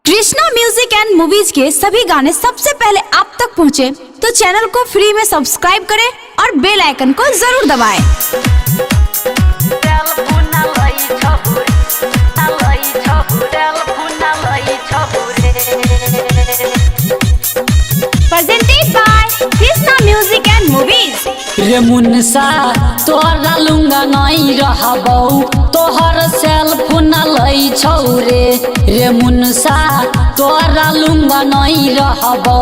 Krishna music and movies के सभी गाने सबसे पहले आप तक पहुंचे तो चैनल को फ्री में सब्सक्राइब करें और बेल आइकन को जरूर दबाएं। Presented by Krishna music and movies. रे मुनसा तोरा लुंगा नहीं रहबौ तोहर सेल्फ न लई छौ रे मुनसा तोरा लुंगा नहीं रहबौ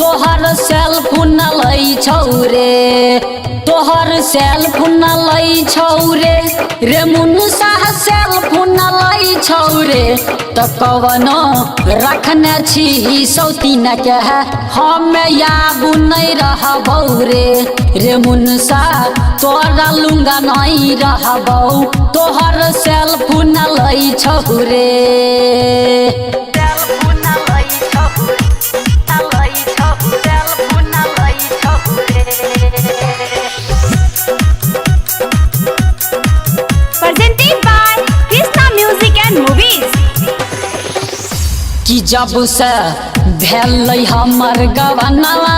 तोहर सेल्फ न लई छौ तोहर सेल्फ न लई छौ रे मुनसा सेल्फ न लई छौ त कवनो रखने छी सौतीन के हम याबू नहीं रहबौ रे मुनसा तोरा लुंगा नहीं रहबौ तोहर सेल्फ न लई छौ Presented by Krishna music and movies. कि जब से भेलै हमर गवनवा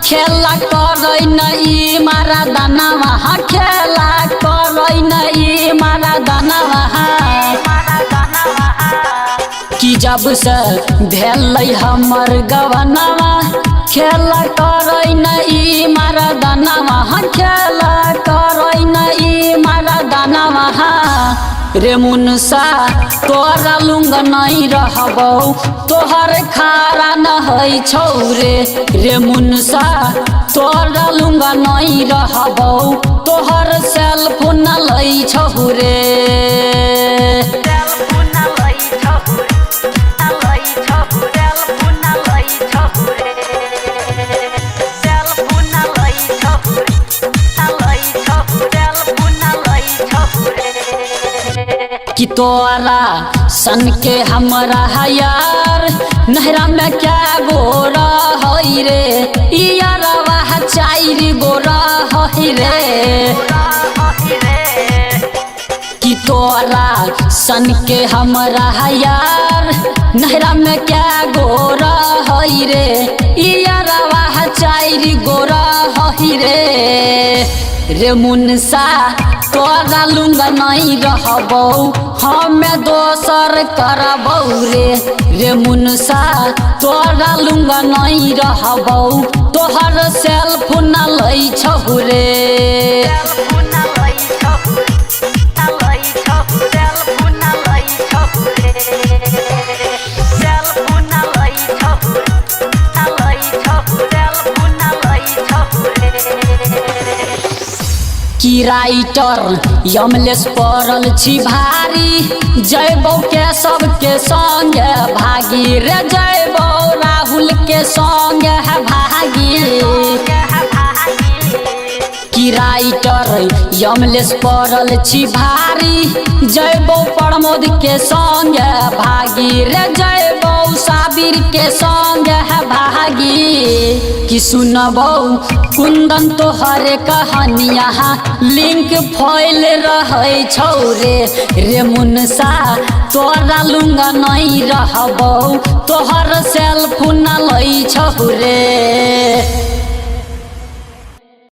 खेला करै नहीं मारा दानवा खेला करै नहीं मारा दानवा कि जब से भेलै हमर गवनवा खेला करै नहीं मारा दानवा खेला करै नहीं मारा दानवा रे मुनसा तोरा लुंगा नहीं रहबौ तोहर खारा न है छौ रे मुनसा तोरा लुंगा नहीं रहबौ तोहर सेल्फ न लई छौ कि तोरा सन के हमरा यार नहरा में क्या गोरा है रे यारवा चाइर गोरा है रे कि तोरा सन के हमरा यार नहरा में क्या गोरा है रे यारवा चाइर गोरा है रे मुनसा तोरा लुंगा नहीं रहबौ हम दोसर करबौ रे मुनसा तोरा लुंगा नहीं रहबौ तोहर सेल्फ न लई छौ कि राइटर यमलेस पड़ल छी भारी जयबौ के सबके संग भागी रे जयबौ राहुल के संग भागी कि राइटर यमलेस पड़ल छी भारी जयबौ प्रमोद के संग भागी रे जयबौ साबिर के संग भागी कि सुनबौ कुंदन तोहर कहानिया लिंक फैल रहे छौ रे मुनसा तोरा लुंगा नहीं रहबौ तोहर सेल्फ न लई छौ